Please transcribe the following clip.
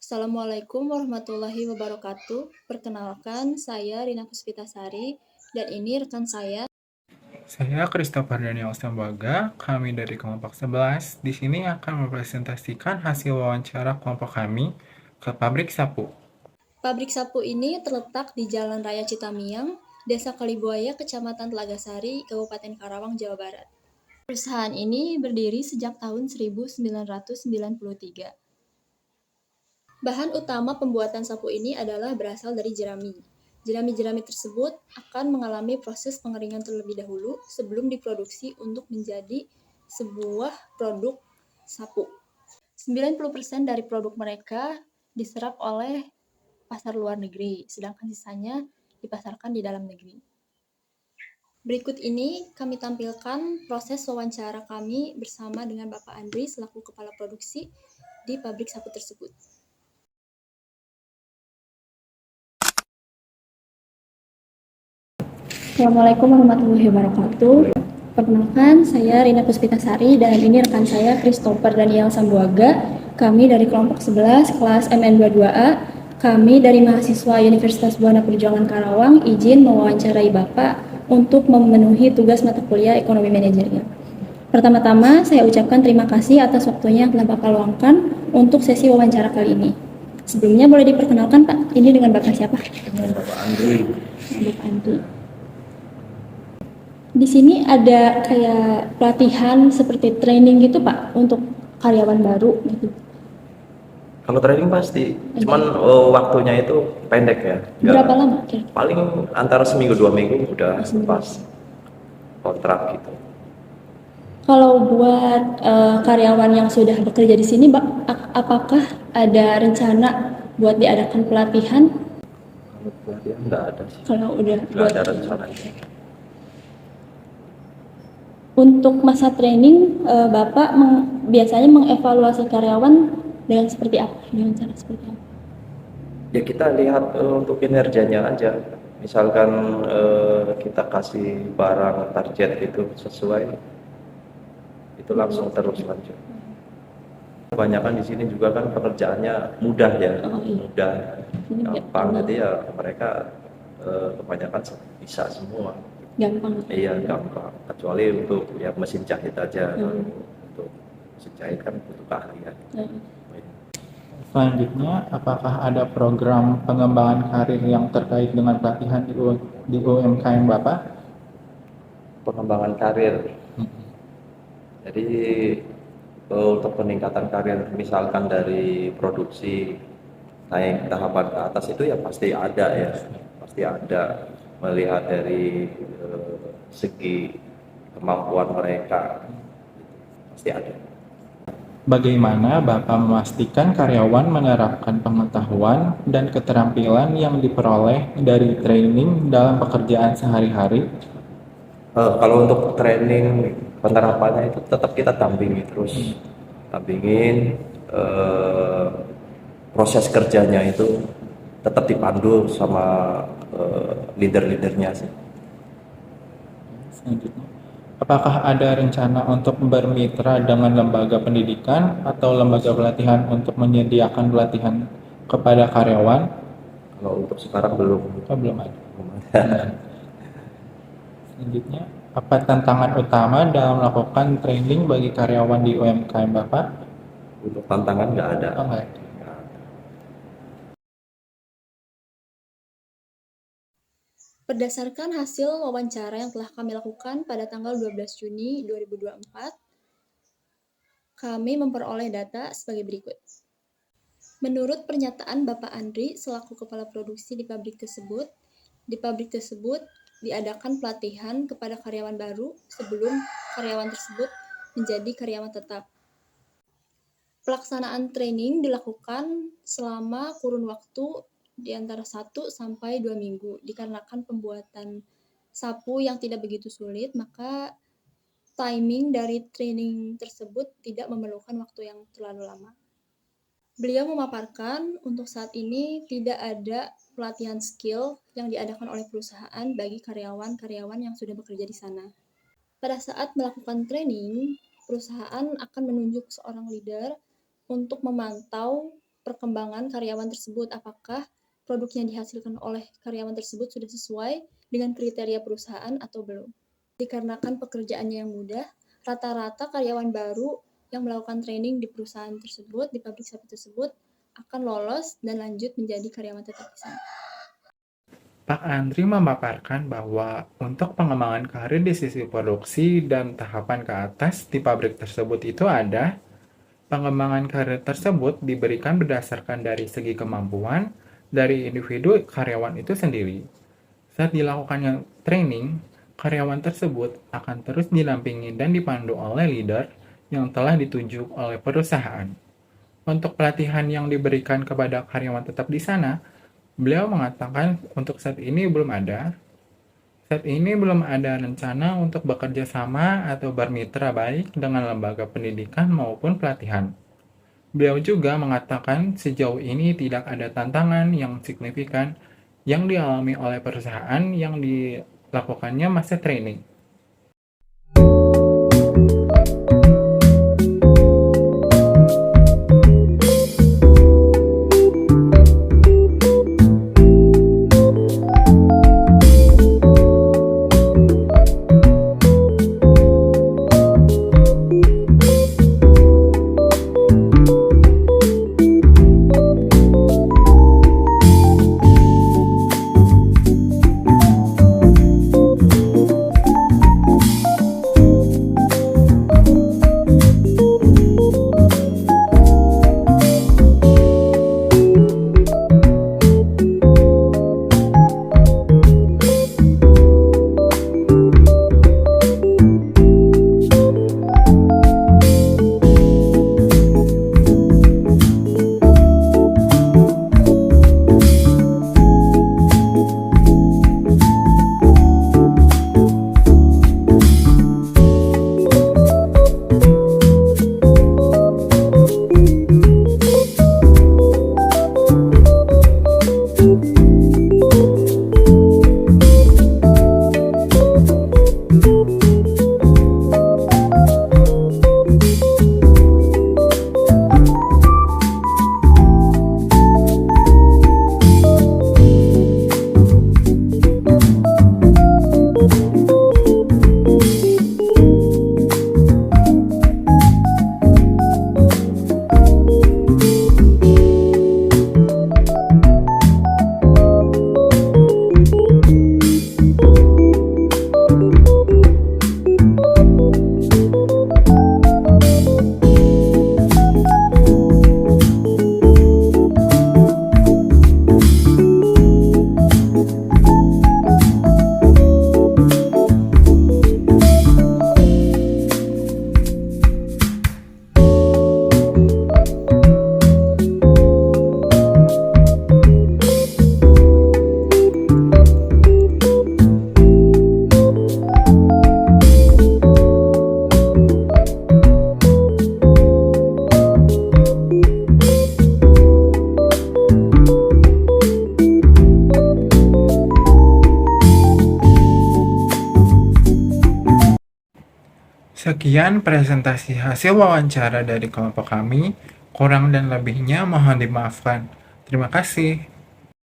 Assalamualaikum warahmatullahi wabarakatuh. Perkenalkan, saya Rina Puspitasari dan ini rekan saya. Saya Christopher Daniel Sambaga, kami dari kelompok 11. Di sini akan mempresentasikan hasil wawancara kelompok kami ke pabrik sapu. Pabrik sapu ini terletak di Jalan Raya Citamiang, Desa Kalibuaya, Kecamatan Telagasari, Kabupaten Karawang, Jawa Barat. Perusahaan ini berdiri sejak tahun 1993. Bahan utama pembuatan sapu ini adalah berasal dari jerami. Jerami-jerami tersebut akan mengalami proses pengeringan terlebih dahulu sebelum diproduksi untuk menjadi sebuah produk sapu. 90% dari produk mereka diserap oleh pasar luar negeri, sedangkan sisanya dipasarkan di dalam negeri. Berikut ini kami tampilkan proses wawancara kami bersama dengan Bapak Andri selaku Kepala Produksi di pabrik sapu tersebut. Assalamualaikum warahmatullahi wabarakatuh. Perkenalkan, saya Rina Puspitasari dan ini rekan saya Christopher Daniel Sambuaga. Kami dari kelompok 11 kelas MN22A. Kami dari mahasiswa Universitas Buana Perjuangan Karawang izin mewawancarai Bapak untuk memenuhi tugas mata kuliah Ekonomi Manajerial. Pertama-tama, saya ucapkan terima kasih atas waktunya yang telah Bapak luangkan untuk sesi wawancara kali ini. Sebelumnya boleh diperkenalkan Pak, ini dengan Bapak siapa? Dengan Bapak Andri. Bapak Andri. Di sini ada kayak pelatihan seperti training gitu Pak untuk karyawan baru gitu. Kalau training pasti, cuman waktunya itu pendek ya. Berapa lama kira-kira? Paling antara seminggu 2 minggu udah Seminggu. pas kontrak gitu. Kalau buat karyawan yang sudah bekerja di sini, apakah ada rencana buat diadakan pelatihan? Kalau pelatihan nggak ada sih. Kalau udah Nggak buat ada rencananya. untuk masa training, Bapak biasanya mengevaluasi karyawan dengan seperti apa? Dengan cara seperti apa? Ya kita lihat untuk kinerjanya aja. Misalkan kita kasih barang target itu sesuai, itu langsung terus lanjut. Kebanyakan di sini juga kan pekerjaannya mudah ya, Oh, iya. mudah, Ini gampang. Jadi ya mereka kebanyakan bisa semua. gampang. Iya gampang, kecuali untuk ya mesin jahit aja. Untuk mesin jahit kan butuh keahlian. Selanjutnya, apakah ada program pengembangan karir yang terkait dengan pelatihan di UMKM Bapak? Pengembangan karir. Jadi untuk peningkatan karir misalkan dari produksi naik tahapan ke atas itu ya pasti ada ya, pasti ada, melihat dari segi kemampuan mereka pasti ada. Bagaimana Bapak memastikan karyawan menerapkan pengetahuan dan keterampilan yang diperoleh dari training dalam pekerjaan sehari-hari? Kalau untuk training penerapannya itu tetap kita dampingi terus, dampingin proses kerjanya itu tetap dipandu sama leader-leadernya sih. Selanjutnya, apakah ada rencana untuk bermitra dengan lembaga pendidikan atau lembaga pelatihan untuk menyediakan pelatihan kepada karyawan? Kalau untuk sekarang belum. Oh, belum ada. Selanjutnya, apa tantangan utama dalam melakukan training bagi karyawan di UMKM Bapak? Untuk tantangan nggak ada. Oh, nggak ada. Berdasarkan hasil wawancara yang telah kami lakukan pada tanggal 12 Juni 2024, kami memperoleh data sebagai berikut. Menurut pernyataan Bapak Andri selaku Kepala Produksi di pabrik tersebut diadakan pelatihan kepada karyawan baru sebelum karyawan tersebut menjadi karyawan tetap. Pelaksanaan training dilakukan selama kurun waktu di antara 1 sampai 2 minggu. Dikarenakan pembuatan sapu yang tidak begitu sulit, maka timing dari training tersebut tidak memerlukan waktu yang terlalu lama. Beliau memaparkan untuk saat ini tidak ada pelatihan skill yang diadakan oleh perusahaan bagi karyawan-karyawan yang sudah bekerja di sana. Pada saat melakukan training, perusahaan akan menunjuk seorang leader untuk memantau perkembangan karyawan tersebut, apakah produk yang dihasilkan oleh karyawan tersebut sudah sesuai dengan kriteria perusahaan atau belum. Dikarenakan pekerjaannya yang mudah, rata-rata karyawan baru yang melakukan training di perusahaan tersebut, di pabrik sapi tersebut, akan lolos dan lanjut menjadi karyawan tetap di sana. Pak Andri memaparkan bahwa untuk pengembangan karir di sisi produksi dan tahapan ke atas di pabrik tersebut itu ada. Pengembangan karir tersebut diberikan berdasarkan dari segi kemampuan dari individu karyawan itu sendiri. Saat dilakukannya training, karyawan tersebut akan terus didampingi dan dipandu oleh leader yang telah ditunjuk oleh perusahaan. Untuk pelatihan yang diberikan kepada karyawan tetap di sana, beliau mengatakan untuk saat ini belum ada. Saat ini belum ada rencana untuk bekerja sama atau bermitra baik dengan lembaga pendidikan maupun pelatihan. Beliau juga mengatakan sejauh ini tidak ada tantangan yang signifikan yang dialami oleh perusahaan yang dilakukannya masa training. Sekian presentasi hasil wawancara dari kelompok kami. Kurang dan lebihnya mohon dimaafkan. Terima kasih.